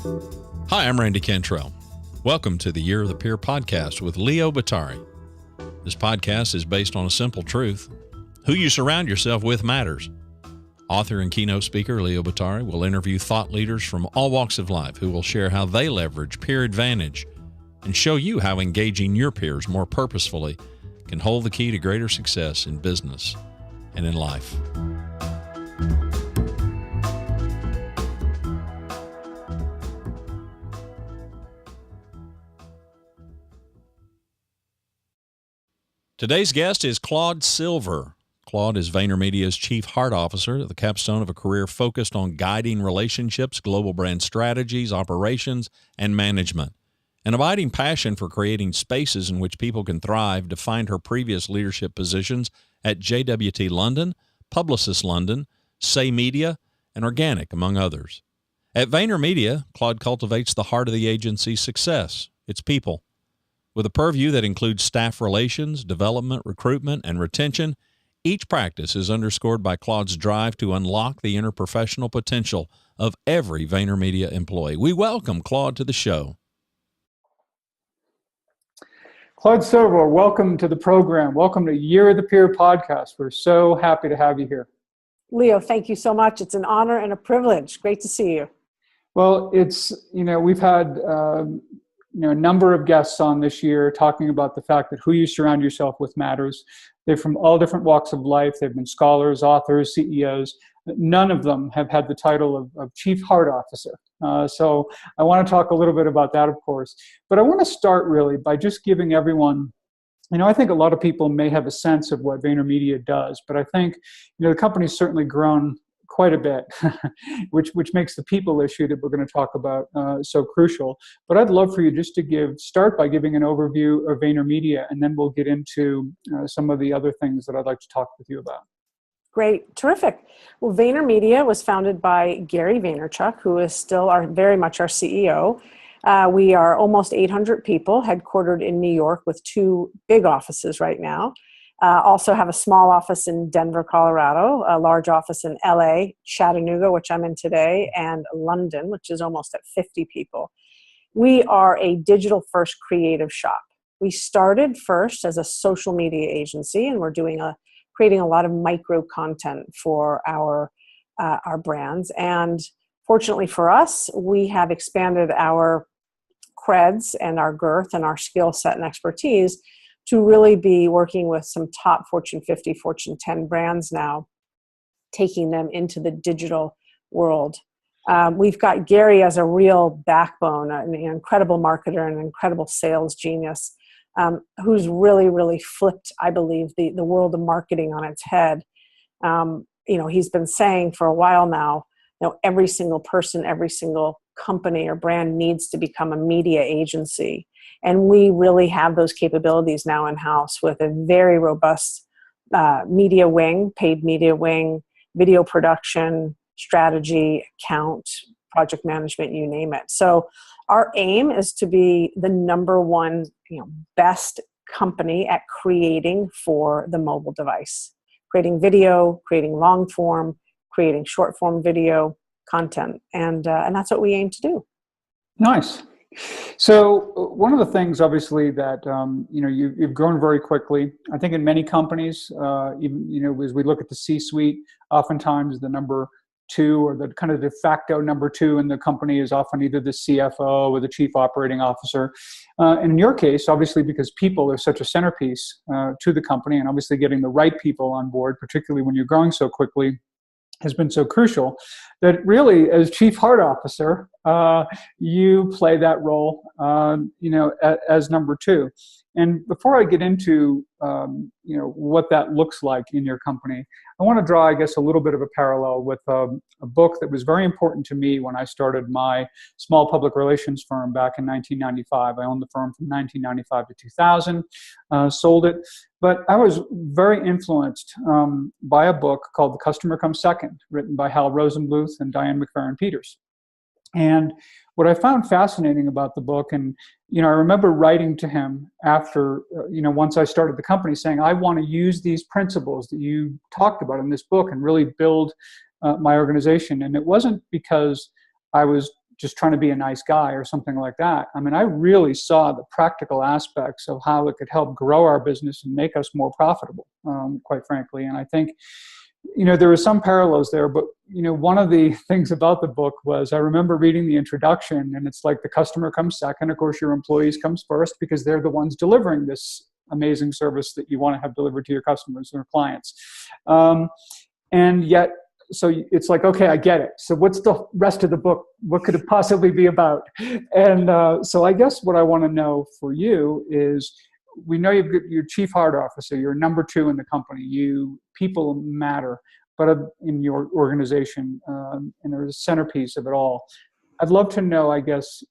Hi, I'm Randy Cantrell. Welcome to the Year of the Peer podcast with Leo Batari. This podcast is based on a simple truth. Who you surround yourself with matters. Author and keynote speaker Leo Batari will interview thought leaders from all walks of life who will share how they leverage peer advantage and show you how engaging your peers more purposefully can hold the key to greater success in business and in life. Today's guest is Claude Silver. Claude is Vaynermedia's Chief Heart Officer, the capstone of a career focused on guiding relationships, global brand strategies, operations, and management. An abiding passion for creating spaces in which people can thrive defined her previous leadership positions at JWT London, Publicis London, Say Media, and Organic, among others. At Vaynermedia, Claude cultivates the heart of the agency's success, its people. With a purview that includes staff relations, development, recruitment, and retention, each practice is underscored by Claude's drive to unlock the interprofessional potential of every Vaynermedia employee. We welcome Claude to the show. Claude Silver, welcome to the program. Welcome to Year of the Peer podcast. We're so happy to have you here. Leo, thank you so much. It's an honor and a privilege. Great to see you. Well, we've had a number of guests on this year talking about the fact that who you surround yourself with matters. They're from all different walks of life. They've been scholars, authors, CEOs. None of them have had the title of Chief Heart Officer. So I want to talk a little bit about that, of course. But I want to start really by just giving everyone, I think a lot of people may have a sense of what Vaynermedia does, but I think, the company's certainly grown quite a bit, which makes the people issue that we're going to talk about so crucial. But I'd love for you just to start by giving an overview of Vaynermedia, and then we'll get into some of the other things that I'd like to talk with you about. Great. Terrific. Well, Vaynermedia was founded by Gary Vaynerchuk, who is still very much our CEO. We are almost 800 people, headquartered in New York with 2 big offices right now. Also have a small office in Denver, Colorado, a large office in LA, Chattanooga, which I'm in today, and London, which is almost at 50 people. We are a digital-first creative shop. We started first as a social media agency, and we're creating a lot of micro content for our brands. And fortunately for us, we have expanded our creds and our girth and our skill set and expertise to really be working with some top Fortune 50, Fortune 10 brands now, taking them into the digital world. We've got Gary as a real backbone, an incredible marketer, and an incredible sales genius, who's really, really flipped, I believe, the world of marketing on its head. He's been saying for a while now, every single person, every single company or brand needs to become a media agency. And we really have those capabilities now in-house with a very robust media wing, paid media wing, video production, strategy, account, project management, you name it. So our aim is to be the number one, best company at creating for the mobile device, creating video, creating long form, creating short form video content. And that's what we aim to do. Nice. So one of the things, obviously, that you've grown very quickly. I think in many companies, even as we look at the C-suite, oftentimes the number 2 or the kind of de facto number 2 in the company is often either the CFO or the Chief Operating Officer. And in your case, obviously, because people are such a centerpiece to the company, and obviously getting the right people on board, particularly when you're growing so quickly, has been so crucial that really, as Chief Heart Officer, you play that role, as number 2. And before I get into, what that looks like in your company, I want to draw, I guess, a little bit of a parallel with a book that was very important to me when I started my small public relations firm back in 1995. I owned the firm from 1995 to 2000, sold it. But I was very influenced by a book called The Customer Comes Second, written by Hal Rosenbluth and Diane McFerrin-Peters. And what I found fascinating about the book, and I remember writing to him after, once I started the company, saying, I want to use these principles that you talked about in this book and really build my organization. And it wasn't because I was just trying to be a nice guy or something like that. I mean, I really saw the practical aspects of how it could help grow our business and make us more profitable, quite frankly. And I think, there were some parallels there, but, one of the things about the book was I remember reading the introduction, and it's like the customer comes second. Of course, your employees comes first because they're the ones delivering this amazing service that you want to have delivered to your customers or clients. And yet, so it's like, okay, I get it. So what's the rest of the book? What could it possibly be about? And so I guess what I want to know for you is, we know you've got your chief heart officer, you're number 2 in the company, people matter, but in your organization, and they're the centerpiece of it all. I'd love to know, I guess,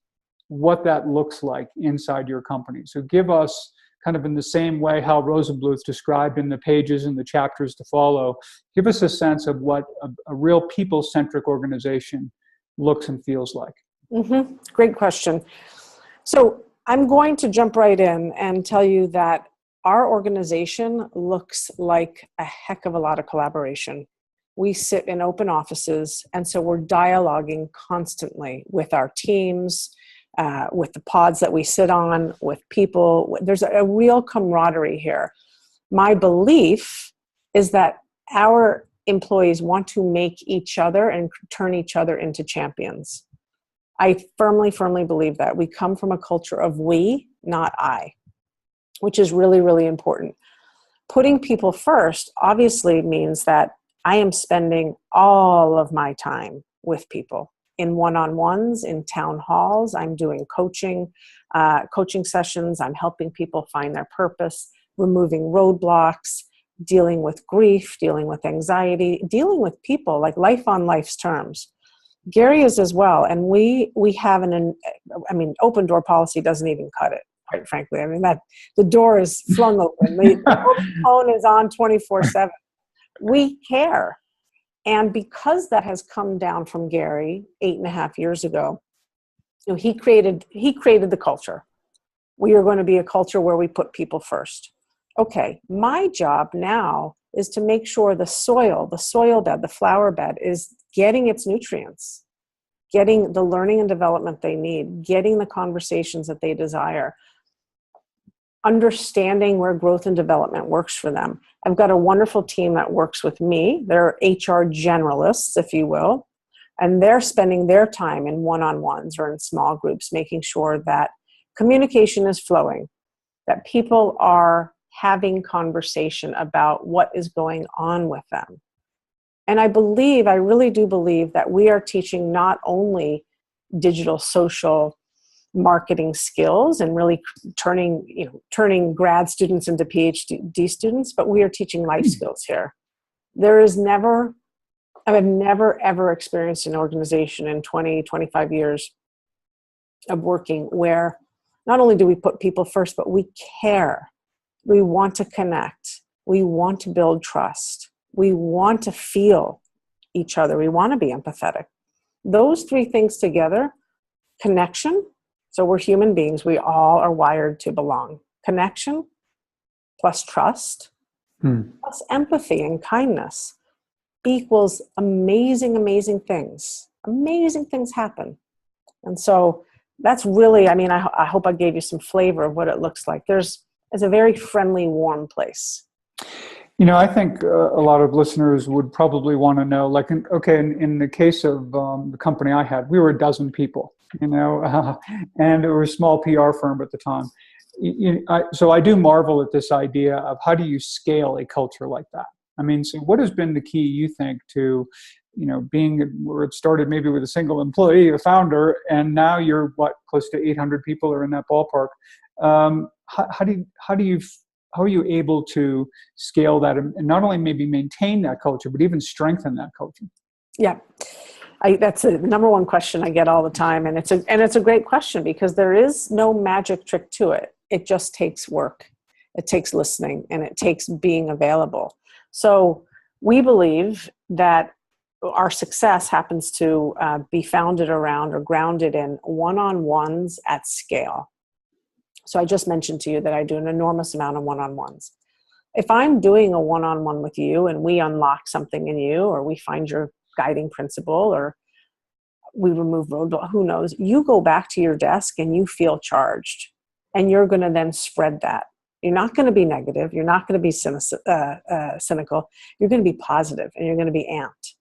what that looks like inside your company. So give us, kind of in the same way Hal Rosenbluth described in the pages and the chapters to follow, give us a sense of what a real people-centric organization looks and feels like. Mm-hmm. Great question. So I'm going to jump right in and tell you that our organization looks like a heck of a lot of collaboration. We sit in open offices, and so we're dialoguing constantly with our teams, with the pods that we sit on, with people. There's a real camaraderie here. My belief is that our employees want to make each other and turn each other into champions. I firmly, firmly believe that. We come from a culture of we, not I, which is really, really important. Putting people first obviously means that I am spending all of my time with people in one-on-ones, in town halls. I'm doing coaching sessions. I'm helping people find their purpose, removing roadblocks, dealing with grief, dealing with anxiety, dealing with people, like life on life's terms. Gary is as well. And we have open door policy doesn't even cut it, quite frankly. I mean, that the door is flung open. The phone is on 24/7. We care. And because that has come down from Gary 8.5 years ago, he created the culture. We are going to be a culture where we put people first. Okay, my job now is to make sure the soil bed, the flower bed is getting its nutrients, getting the learning and development they need, getting the conversations that they desire, understanding where growth and development works for them. I've got a wonderful team that works with me. They're HR generalists, if you will, and they're spending their time in one-on-ones or in small groups, making sure that communication is flowing, that people are having conversation about what is going on with them. And I really do believe that we are teaching not only digital social marketing skills and really turning grad students into PhD students, but we are teaching life skills here. I have never, ever experienced an organization in 20, 25 years of working where not only do we put people first, but we care. We want to connect. We want to build trust. We want to feel each other. We want to be empathetic. Those 3 things together, connection. So we're human beings. We all are wired to belong. Connection plus trust plus empathy and kindness equals amazing, amazing things. Amazing things happen. And so that's really, I hope I gave you some flavor of what it looks like. It's a very friendly, warm place. I think a lot of listeners would probably want to know, like, in the case of the company I had, we were a dozen people, and we were a small PR firm at the time. So I do marvel at this idea of how do you scale a culture like that? So what has been the key, you think, to, being where it started maybe with a single employee, a founder, and now you're close to 800 people are in that ballpark. How are you able to scale that and not only maybe maintain that culture, but even strengthen that culture? Yeah, that's the number one question I get all the time, and it's a great question because there is no magic trick to it. It just takes work. It takes listening, and it takes being available. So we believe that our success happens to be founded around or grounded in one-on-ones at scale. So I just mentioned to you that I do an enormous amount of one-on-ones. If I'm doing a one-on-one with you and we unlock something in you, or we find your guiding principle, or we remove roadblock, who knows? You go back to your desk and you feel charged, and you're going to then spread that. You're not going to be negative. You're not going to be cynical. You're going to be positive, and you're going to be amped,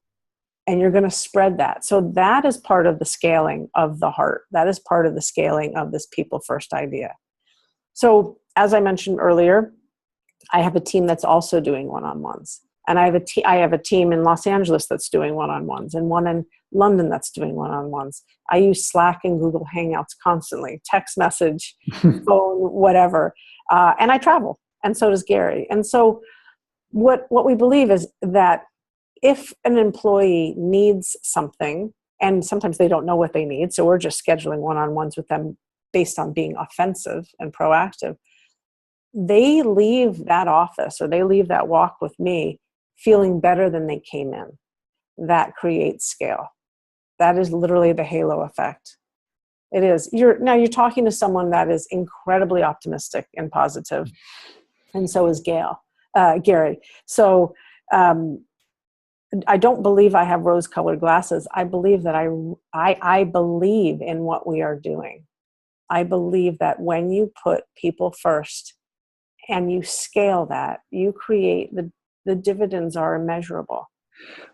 and you're going to spread that. So that is part of the scaling of the heart. That is part of the scaling of this people first idea. So as I mentioned earlier, I have a team that's also doing one-on-ones. And I have a team in Los Angeles that's doing one-on-ones, and one in London that's doing one-on-ones. I use Slack and Google Hangouts constantly, text message, phone, whatever. And I travel, and so does Gary. And so what we believe is that if an employee needs something, and sometimes they don't know what they need, so we're just scheduling one-on-ones with them based on being offensive and proactive, they leave that office or they leave that walk with me feeling better than they came in. That creates scale. That is literally the halo effect. It is. You're talking to someone that is incredibly optimistic and positive, and so is Gary. So I don't believe I have rose-colored glasses. I believe that I believe in what we are doing. I believe that when you put people first and you scale that, you create the dividends are immeasurable.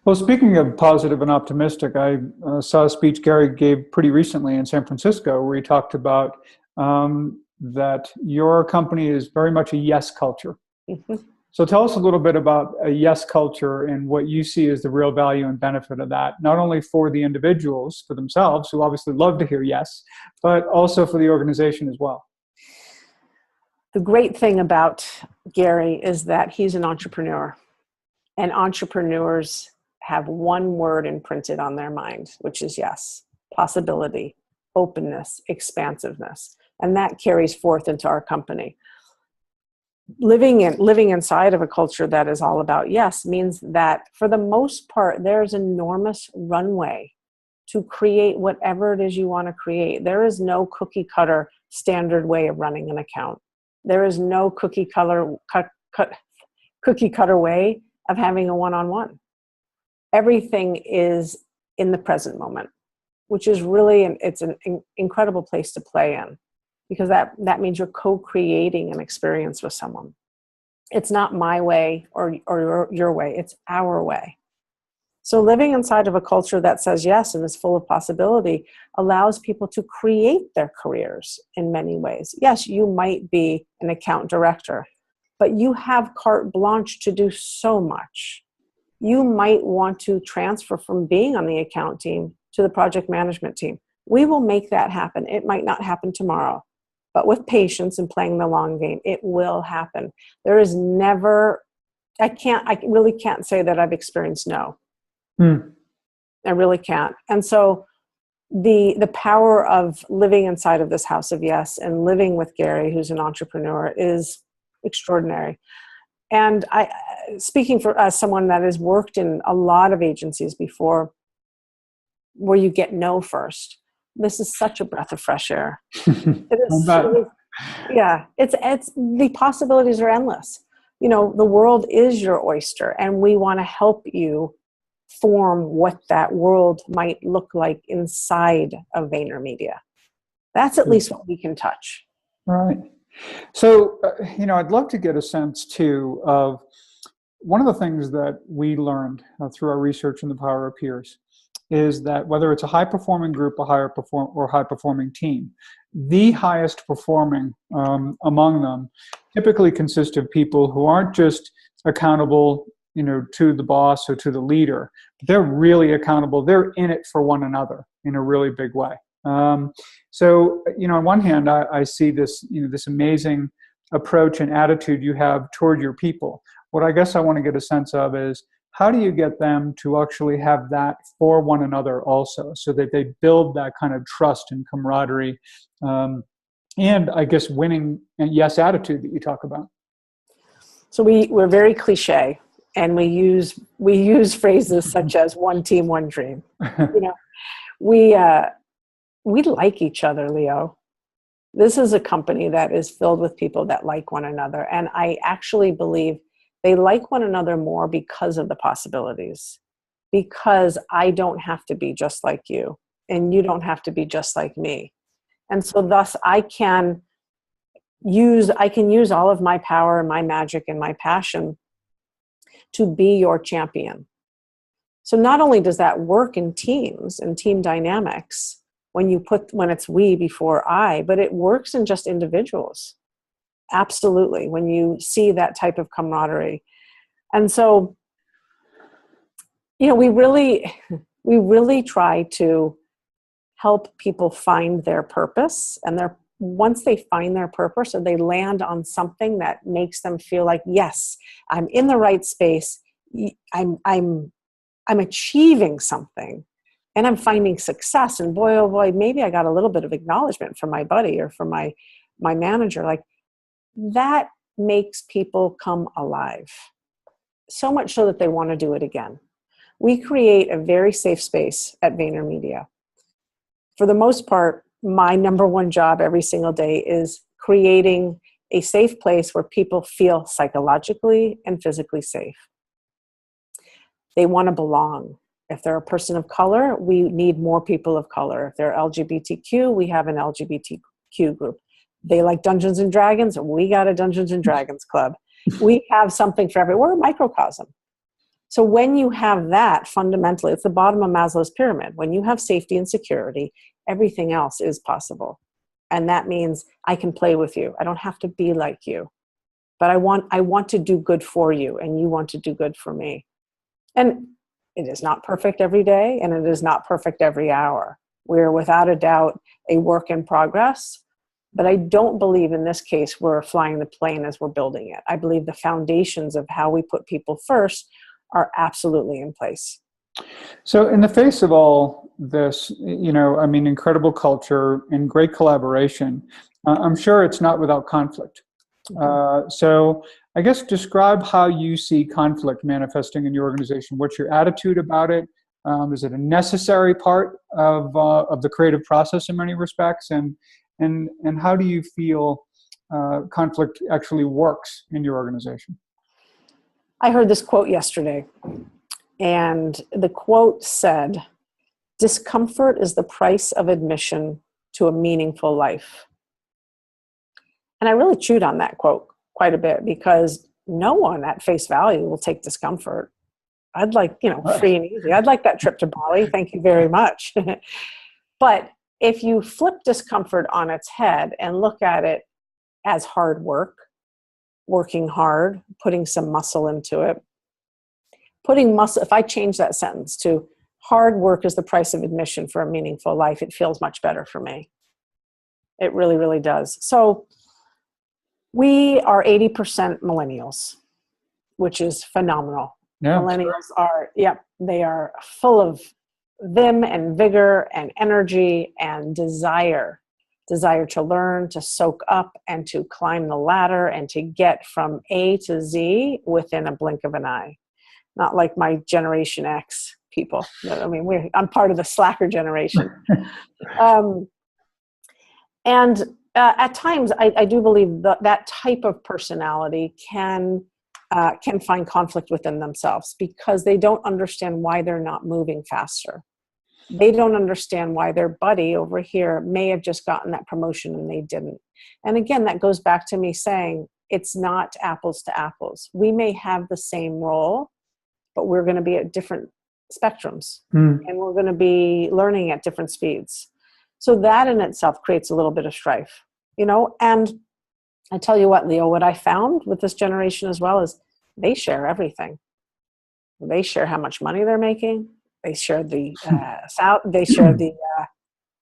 Well, speaking of positive and optimistic, I saw a speech Gary gave pretty recently in San Francisco where he talked about that your company is very much a yes culture. Mm-hmm. So tell us a little bit about a yes culture and what you see as the real value and benefit of that, not only for the individuals, for themselves, who obviously love to hear yes, but also for the organization as well. The great thing about Gary is that he's an entrepreneur, and entrepreneurs have one word imprinted on their mind, which is yes, possibility, openness, expansiveness, and that carries forth into our company. Living inside of a culture that is all about yes means that for the most part, there's enormous runway to create whatever it is you want to create. There is no cookie cutter standard way of running an account. There is no cookie cutter way of having a one-on-one. Everything is in the present moment, which is really it's an incredible place to play in, because that means you're co-creating an experience with someone. It's not my way or your way, it's our way. So living inside of a culture that says yes and is full of possibility allows people to create their careers in many ways. Yes, you might be an account director, but you have carte blanche to do so much. You might want to transfer from being on the account team to the project management team. We will make that happen. It might not happen tomorrow, but with patience and playing the long game, it will happen. There is never, I really can't say that I've experienced no. I really can't. And so the power of living inside of this house of yes and living with Gary, who's an entrepreneur, is extraordinary. And speaking as someone that has worked in a lot of agencies before, where you get no first, this is such a breath of fresh air. It's the possibilities are endless. The world is your oyster, and we want to help you form what that world might look like inside of Vaynermedia. That's at least what we can touch. Right. So, I'd love to get a sense too of one of the things that we learned through our research in the Power of Peers is that whether it's a high-performing group, high-performing team, the highest performing among them typically consist of people who aren't just accountable, to the boss or to the leader. They're really accountable. They're in it for one another in a really big way. So, on one hand, I see this, this amazing approach and attitude you have toward your people. What I guess I want to get a sense of is, how do you get them to actually have that for one another also, so that they build that kind of trust and camaraderie, and I guess winning and yes attitude that you talk about? So we're very cliche, and we use phrases such as one team, one dream. We like each other, Leo. This is a company that is filled with people that like one another, and I actually believe they like one another more because of the possibilities, because I don't have to be just like you. and you don't have to be just like me. And so thus I can use all of my power and my magic and my passion to be your champion. So not only does that work in teams and team dynamics when it's we before I, but it works in just individuals. Absolutely. When you see that type of camaraderie. And so, we really try to help people find their purpose, and once they find their purpose or they land on something that makes them feel like, yes, I'm in the right space, I'm achieving something, and I'm finding success, and boy, oh boy, maybe I got a little bit of acknowledgement from my buddy or from my manager, like that makes people come alive. So much so that they want to do it again. We create a very safe space at Vaynermedia. For the most part, my number one job every single day is creating a safe place where people feel psychologically and physically safe. They want to belong. If they're a person of color, we need more people of color. If they're LGBTQ, we have an LGBTQ group. They like Dungeons and Dragons, we got a Dungeons and Dragons club. We have something for everyone. We're a microcosm. So when you have that, fundamentally, it's the bottom of Maslow's pyramid. When you have safety and security, everything else is possible. And that means I can play with you. I don't have to be like you. But I want to do good for you, and you want to do good for me. And it is not perfect every day, and it is not perfect every hour. We're without a doubt a work in progress. But I don't believe in this case we're flying the plane as we're building it. I believe the foundations of how we put people first are absolutely in place. So in the face of all this, incredible culture and great collaboration, I'm sure it's not without conflict. So I guess describe how you see conflict manifesting in your organization. What's your attitude about it? Is it a necessary part of the creative process in many respects? And how do you feel conflict actually works in your organization? I heard this quote yesterday, and the quote said, "Discomfort is the price of admission to a meaningful life." And I really chewed on that quote quite a bit, because no one at face value will take discomfort. I'd like, free and easy. I'd like that trip to Bali. Thank you very much. But if you flip discomfort on its head and look at it as hard work, working hard, putting some muscle into it, if I change that sentence to hard work is the price of admission for a meaningful life, it feels much better for me. It really, really does. So we are 80% millennials, which is phenomenal. Yeah. Millennials are, they are full of vim and vigor and energy and desire to learn, to soak up, and to climb the ladder, and to get from A to Z within a blink of an eye. Not like my Generation X people. I'm part of the slacker generation. And at times, I do believe that type of personality can find conflict within themselves, because they don't understand why they're not moving faster. They don't understand why their buddy over here may have just gotten that promotion and they didn't. And again, that goes back to me saying it's not apples to apples. We may have the same role, but we're going to be at different spectrums, and we're going to be learning at different speeds. So that in itself creates a little bit of strife, and I tell you what, Leo, what I found with this generation as well is they share everything. They share how much money they're making. They share the they share the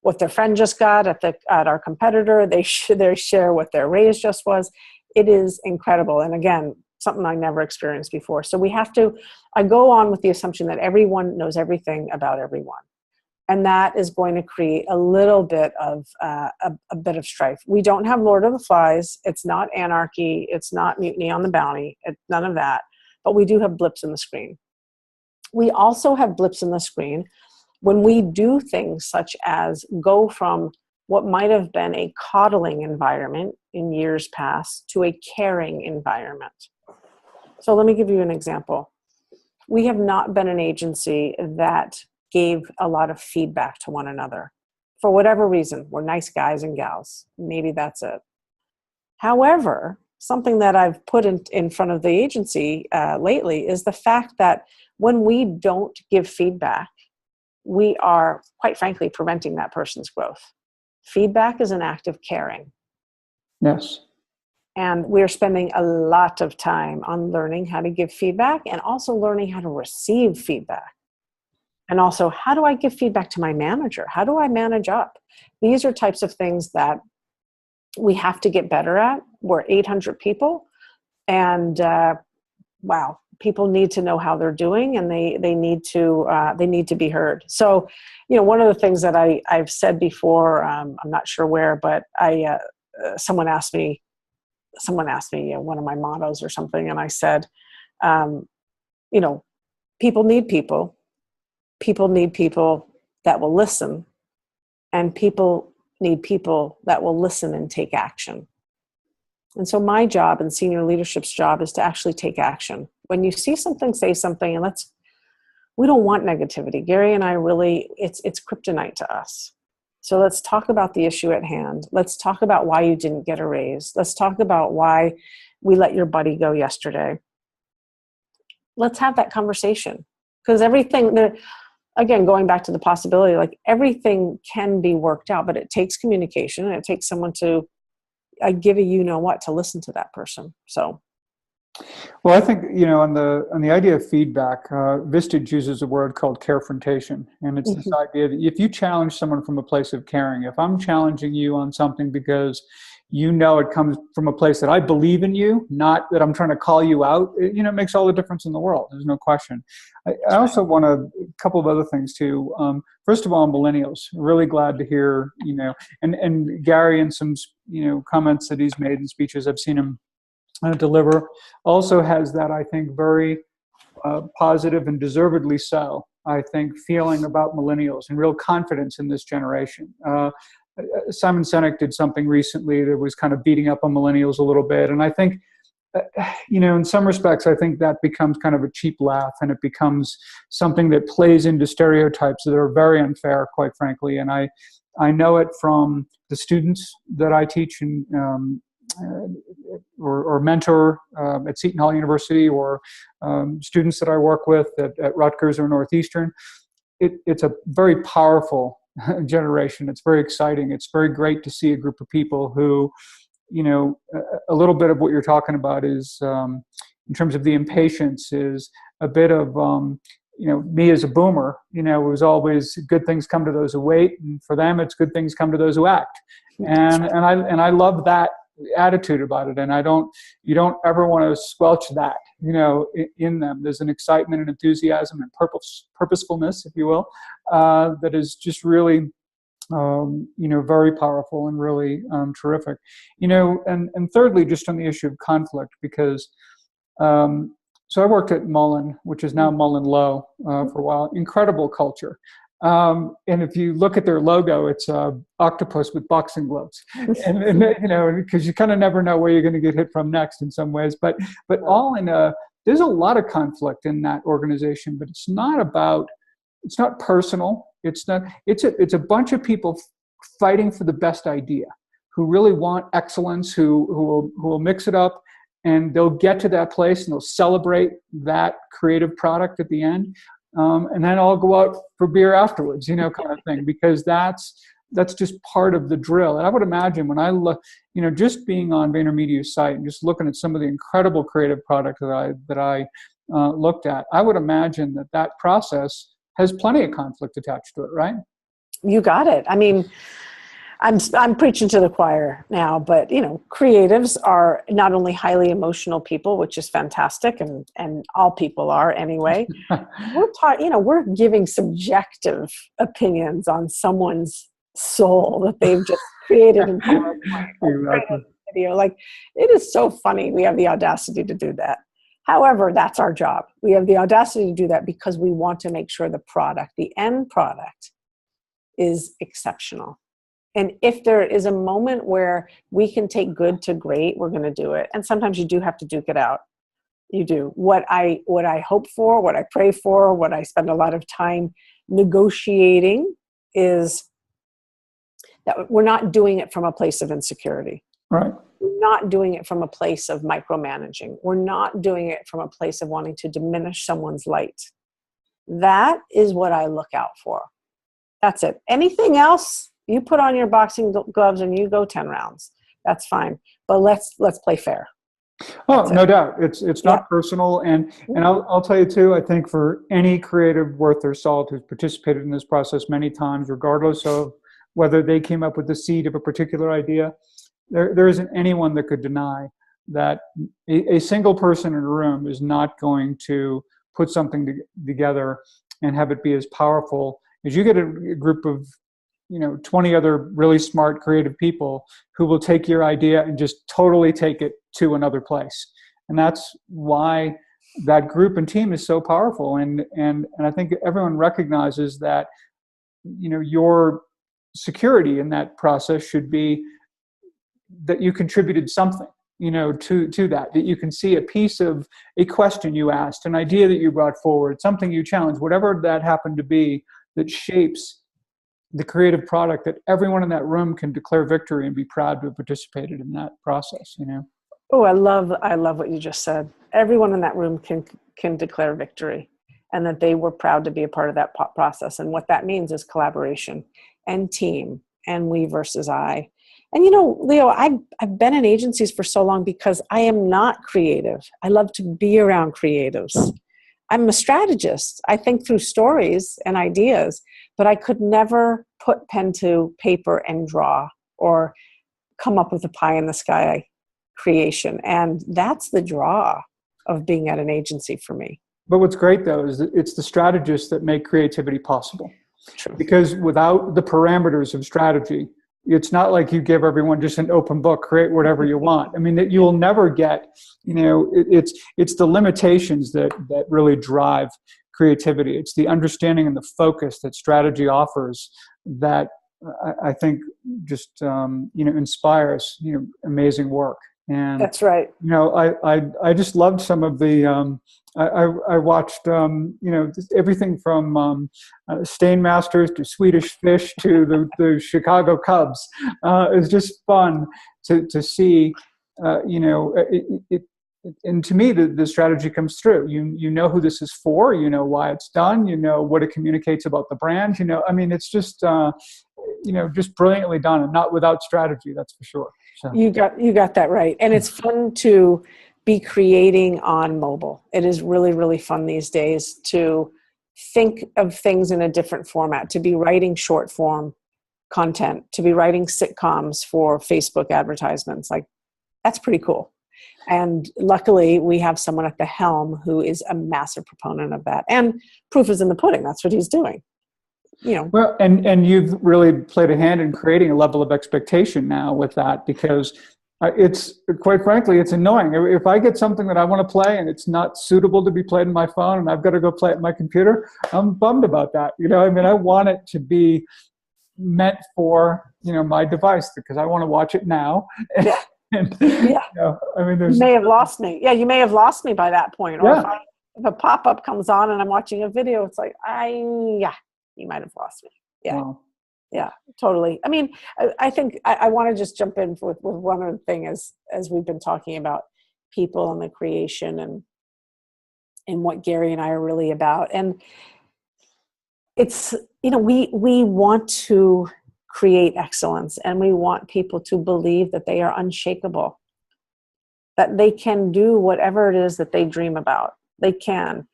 what their friend just got at our competitor. They share what their raise just was. It is incredible, and again, something I never experienced before. So I go on with the assumption that everyone knows everything about everyone, and that is going to create a little bit of a bit of strife. We don't have Lord of the Flies. It's not anarchy. It's not Mutiny on the Bounty. None of that. But we do have blips in the screen. We also have blips in the screen when we do things such as go from what might have been a coddling environment in years past to a caring environment. So let me give you an example. We have not been an agency that gave a lot of feedback to one another. For whatever reason, we're nice guys and gals. Maybe that's it. However, something that I've put in front of the agency lately is the fact that when we don't give feedback, we are, quite frankly, preventing that person's growth. Feedback is an act of caring. Yes. And we're spending a lot of time on learning how to give feedback and also learning how to receive feedback. And also, how do I give feedback to my manager? How do I manage up? These are types of things that we have to get better at. We're 800 people, and wow, people need to know how they're doing, and they need to be heard. So, one of the things that I've said before, I'm not sure where, but someone asked me one of my mottos or something, and I said, people need people. People need people that will listen, and people need people that will listen and take action. And so my job and senior leadership's job is to actually take action. When you see something, say something, and we don't want negativity. Gary and I really, it's kryptonite to us. So let's talk about the issue at hand. Let's talk about why you didn't get a raise. Let's talk about why we let your buddy go yesterday. Let's have that conversation. Because again, going back to the possibility, like everything can be worked out, but it takes communication and it takes someone to give a what to listen to that person. So, well, I think on the idea of feedback, Vistage uses a word called Carefrontation, and it's this idea that if you challenge someone from a place of caring, if I'm challenging you on something because it comes from a place that I believe in you, not that I'm trying to call you out, it makes all the difference in the world. There's no question. I also want a couple of other things too. First of all, millennials, really glad to hear, and Gary and some, comments that he's made in speeches I've seen him deliver also has that, I think, very positive and deservedly so, I think, feeling about millennials and real confidence in this generation. Simon Sinek did something recently that was kind of beating up on millennials a little bit. And I think, in some respects, I think that becomes kind of a cheap laugh, and it becomes something that plays into stereotypes that are very unfair, quite frankly. And I know it from the students that I teach and or mentor at Seton Hall University, or students that I work with at Rutgers or Northeastern. It's a very powerful generation. It's very exciting. It's very great to see a group of people who, a little bit of what you're talking about is, in terms of the impatience, is a bit of, me as a boomer, it was always good things come to those who wait, and for them, it's good things come to those who act. And I love that attitude about it. And you don't ever want to squelch that, in them. There's an excitement and enthusiasm and purposefulness, if you will, that is just really, very powerful and really terrific. And thirdly, just on the issue of conflict, because so I worked at Mullen, which is now Mullen Lowe, for a while. Incredible culture. And if you look at their logo, it's an octopus with boxing gloves, and because you kind of never know where you're going to get hit from next in some ways. But there's a lot of conflict in that organization, but it's not personal. It's a bunch of people fighting for the best idea, who really want excellence, who will mix it up, and they'll get to that place and they'll celebrate that creative product at the end. And then I'll go out for beer afterwards, kind of thing, because that's just part of the drill. And I would imagine when I look, just being on Vaynermedia's site and just looking at some of the incredible creative product that I looked at, I would imagine that process has plenty of conflict attached to it, right? You got it. I mean, I'm preaching to the choir now, but creatives are not only highly emotional people, which is fantastic, and all people are anyway. We're giving subjective opinions on someone's soul that they've just created in PowerPoint or video. Like, it is so funny. We have the audacity to do that. However, that's our job. We have the audacity to do that because we want to make sure the end product, is exceptional. And if there is a moment where we can take good to great, we're going to do it. And sometimes you do have to duke it out. You do. What I hope for, what I pray for, what I spend a lot of time negotiating is that we're not doing it from a place of insecurity. Right. We're not doing it from a place of micromanaging. We're not doing it from a place of wanting to diminish someone's light. That is what I look out for. That's it. Anything else, you put on your boxing gloves and you go 10 rounds. That's fine. But let's play fair. Oh, no doubt. It's not personal. And I'll tell you too, I think for any creative worth their salt who's participated in this process many times, regardless of whether they came up with the seed of a particular idea, there isn't anyone that could deny that a single person in a room is not going to put something together and have it be as powerful as you get a group of 20 other really smart, creative people who will take your idea and just totally take it to another place. And that's why that group and team is so powerful. And I think everyone recognizes that, your security in that process should be that you contributed something, to that you can see a piece of a question you asked, an idea that you brought forward, something you challenged, whatever that happened to be, that shapes the creative product that everyone in that room can declare victory and be proud to have participated in that process, Oh, I love what you just said. Everyone in that room can declare victory, and that they were proud to be a part of that process. And what that means is collaboration and team and we versus I. And Leo, I've been in agencies for so long because I am not creative. I love to be around creatives. I'm a strategist. I think through stories and ideas, but I could never put pen to paper and draw or come up with a pie in the sky creation. And that's the draw of being at an agency for me. But what's great though is that it's the strategists that make creativity possible. True. Because without the parameters of strategy, it's not like you give everyone just an open book, create whatever you want. I mean, that you will never get, it's the limitations that really drive creativity. It's the understanding and the focus that strategy offers that I think just, inspires, amazing work. And that's right. I just loved some of the, I watched, everything from Stainmasters to Swedish Fish to the Chicago Cubs. It's just fun to see, and to me, the strategy comes through. You know who this is for, you know why it's done, you know what it communicates about the brand, it's just, just brilliantly done, and not without strategy, that's for sure. So. You got that right. And it's fun to be creating on mobile. It is really, really fun these days to think of things in a different format, to be writing short form content, to be writing sitcoms for Facebook advertisements. Like, that's pretty cool. And luckily we have someone at the helm who is a massive proponent of that. And proof is in the pudding. That's what he's doing. Well, and you've really played a hand in creating a level of expectation now with that, because it's, quite frankly, it's annoying. If I get something that I want to play and it's not suitable to be played on my phone and I've got to go play it on my computer, I'm bummed about that. I want it to be meant for, my device, because I want to watch it now. Yeah. You may have lost me. Yeah, you may have lost me by that point. Or if a pop-up comes on and I'm watching a video, it's like, you might have lost me. Yeah. Wow. Yeah, totally. I mean, I think I want to just jump in with one other thing as we've been talking about people and the creation and what Gary and I are really about. And it's, we want to create excellence, and we want people to believe that they are unshakable, that they can do whatever it is that they dream about. They can.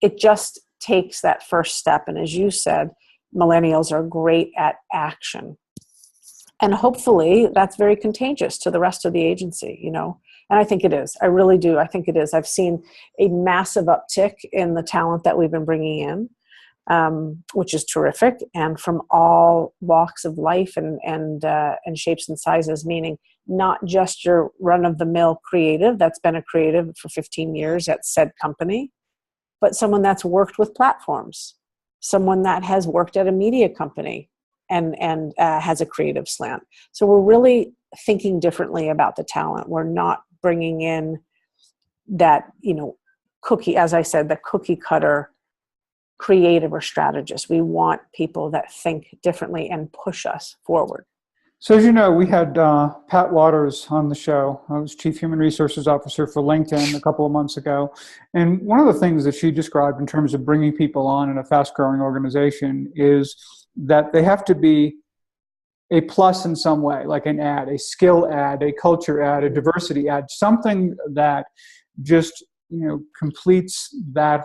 It just takes that first step. And as you said, millennials are great at action. And hopefully that's very contagious to the rest of the agency, And I think it is. I really do. I think it is. I've seen a massive uptick in the talent that we've been bringing in, which is terrific. And from all walks of life and shapes and sizes, meaning not just your run-of-the-mill creative that's been a creative for 15 years at said company, but someone that's worked with platforms, someone that has worked at a media company and has a creative slant. So we're really thinking differently about the talent. We're not bringing in that, cookie, as I said, the cookie cutter creative or strategists. We want people that think differently and push us forward. So as you know, we had Pat Waters on the show. I was Chief Human Resources Officer for LinkedIn a couple of months ago. And one of the things that she described in terms of bringing people on in a fast-growing organization is that they have to be a plus in some way, like an ad, a skill ad, a culture ad, a diversity ad, something that just, completes that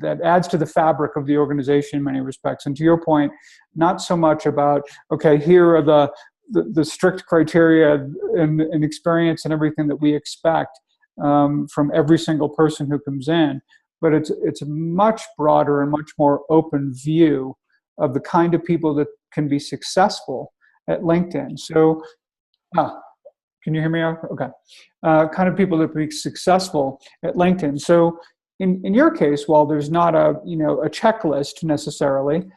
that adds to the fabric of the organization in many respects. And to your point, not so much about, okay, here are the strict criteria and experience and everything that we expect from every single person who comes in, but it's a much broader and much more open view of the kind of people that can be successful at LinkedIn. So, can you hear me? Okay. Kind of people that be successful at LinkedIn. So, in your case, while there's not a checklist necessarily,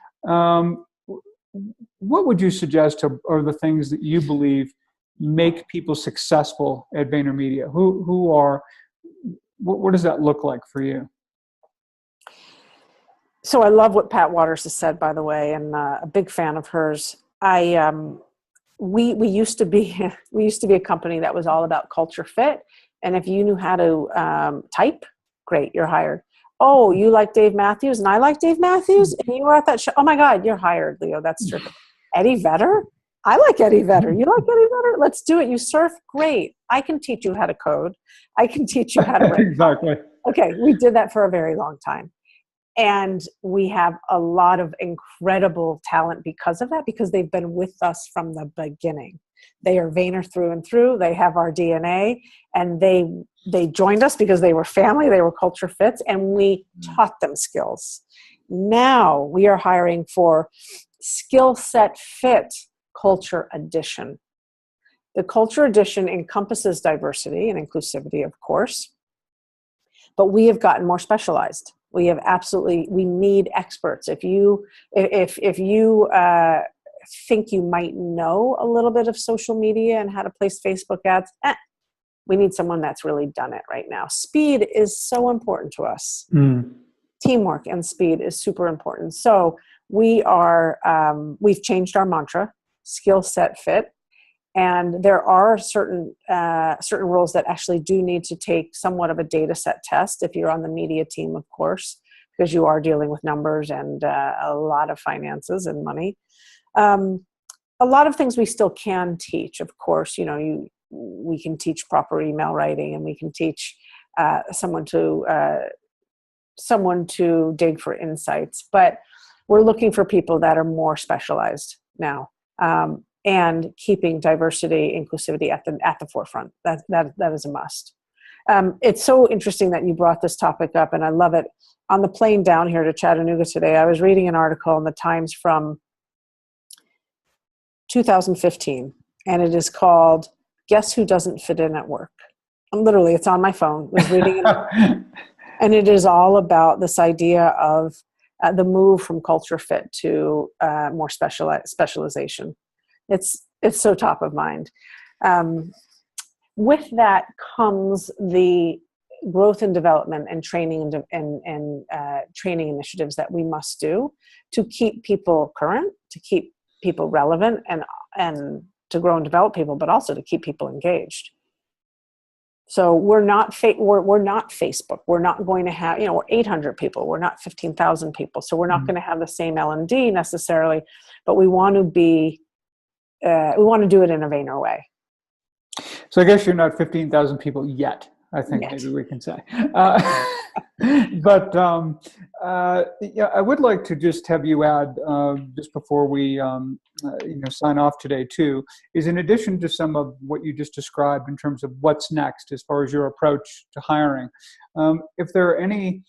what would you suggest are the things that you believe make people successful at Vaynermedia? What does that look like for you? So I love what Pat Waters has said, by the way, and a big fan of hers. We used to be a company that was all about culture fit, and if you knew how to type, great, you're hired. Oh, you like Dave Matthews, and I like Dave Matthews, and you were at that show. Oh my God, you're hired, Leo. That's terrific. Eddie Vedder, I like Eddie Vedder. You like Eddie Vedder? Let's do it. You surf, great. I can teach you how to code. I can teach you how to write. Exactly. Okay, we did that for a very long time. And we have a lot of incredible talent because of that, because they've been with us from the beginning. They are Vayner through and through. They have our DNA, and they joined us because they were family, they were culture fits, and we taught them skills. Now we are hiring for skill set fit culture addition. The culture addition encompasses diversity and inclusivity, of course, but we have gotten more specialized. We need experts. If you think you might know a little bit of social media and how to place Facebook ads, we need someone that's really done it right now. Speed is so important to us. Teamwork and speed is super important. So we've changed our mantra, skill set fit. And there are certain roles that actually do need to take somewhat of a data set test if you're on the media team, of course, because you are dealing with numbers and a lot of finances and money. A lot of things we still can teach, of course. We can teach proper email writing, and we can teach someone to dig for insights. But we're looking for people that are more specialized now. And keeping diversity, inclusivity at the forefront. That is a must. It's so interesting that you brought this topic up, and I love it. On the plane down here to Chattanooga today, I was reading an article in the Times from 2015, and it is called "Guess Who Doesn't Fit In at Work." Literally, it's on my phone. I was reading it, and it is all about this idea of the move from culture fit to more specialization. It's so top of mind. With that comes the growth and development and training and training initiatives that we must do to keep people current, to keep people relevant, and to grow and develop people, but also to keep people engaged. So we're not Facebook. We're not going to have, we're 800 people. We're not 15,000 people. So we're not going to have the same L&D necessarily, but we want to be. We want to do it in a Vayner way. So I guess you're not 15,000 people yet, I think maybe we can say. But I would like to just have you add, just before we sign off today too, is in addition to some of what you just described in terms of what's next as far as your approach to hiring, if there are any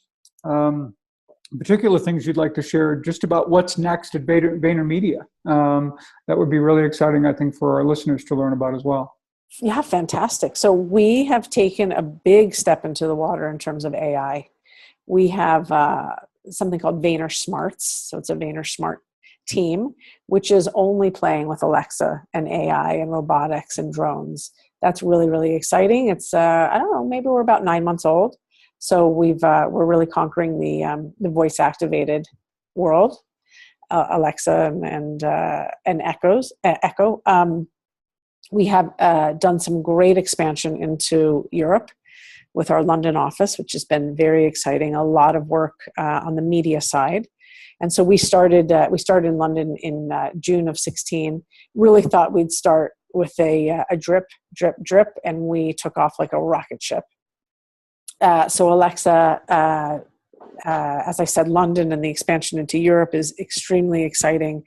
particular things you'd like to share just about what's next at Vaynermedia. That would be really exciting, I think, for our listeners to learn about as well. Yeah, fantastic. So we have taken a big step into the water in terms of AI. We have something called Vayner Smarts. So it's a Vayner Smart team, which is only playing with Alexa and AI and robotics and drones. That's really, really exciting. It's, I don't know, maybe we're about 9 months old. So we're really conquering the voice activated world, Alexa and Echo. We have done some great expansion into Europe with our London office, which has been very exciting. A lot of work on the media side. And so we started in London in June of 16. Really thought we'd start with a drip, drip, drip, and we took off like a rocket ship. So Alexa, as I said, London and the expansion into Europe is extremely exciting.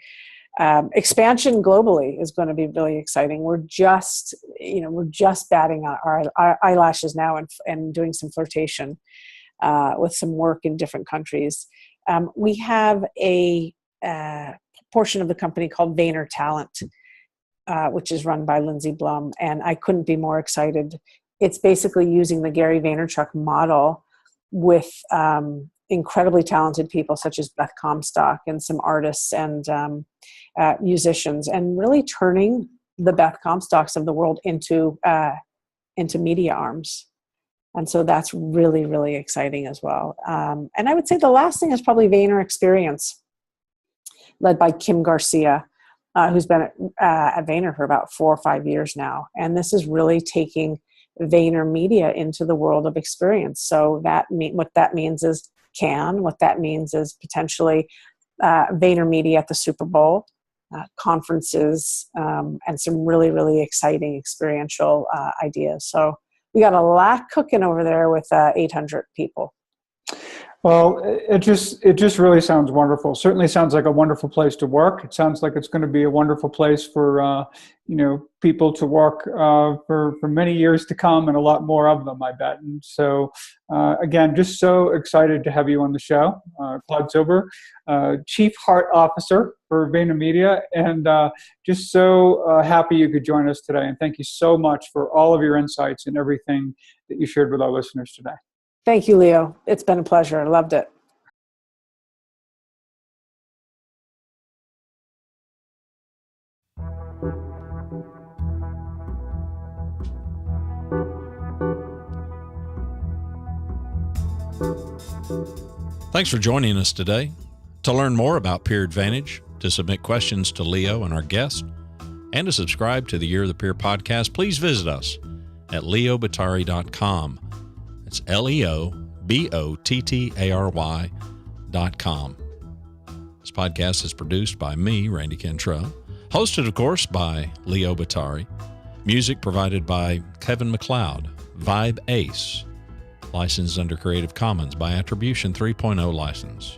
Expansion globally is going to be really exciting. We're just batting our eyelashes now and doing some flirtation with some work in different countries. We have a portion of the company called Vayner Talent, which is run by Lindsay Blum, and I couldn't be more excited. It's basically using the Gary Vaynerchuk model with incredibly talented people such as Beth Comstock and some artists and musicians, and really turning the Beth Comstocks of the world into media arms. And so that's really, really exciting as well. And I would say the last thing is probably Vayner Experience, led by Kim Garcia, who's been at Vayner for about 4 or 5 years now. And this is really taking Vaynermedia into the world of experience. So what that means is what that means is potentially Vaynermedia at the Super Bowl, conferences, and some really, really exciting experiential ideas. So we got a lot cooking over there with 800 people. Well, it just really sounds wonderful. Certainly sounds like a wonderful place to work. It sounds like it's going to be a wonderful place for people to work for many years to come, and a lot more of them, I bet. And so, again, just so excited to have you on the show, Claude Silver, Chief Heart Officer for Vaynermedia, and just so happy you could join us today. And thank you so much for all of your insights and everything that you shared with our listeners today. Thank you, Leo. It's been a pleasure. I loved it. Thanks for joining us today. To learn more about Peer Advantage, to submit questions to Leo and our guest, and to subscribe to the Year of the Peer podcast, please visit us at leobottary.com. It's leobottary.com. This podcast is produced by me, Randy Cantrell, hosted, of course, by Leo Bottary. Music provided by Kevin MacLeod, Vibe Ace, licensed under Creative Commons by Attribution 3.0 license.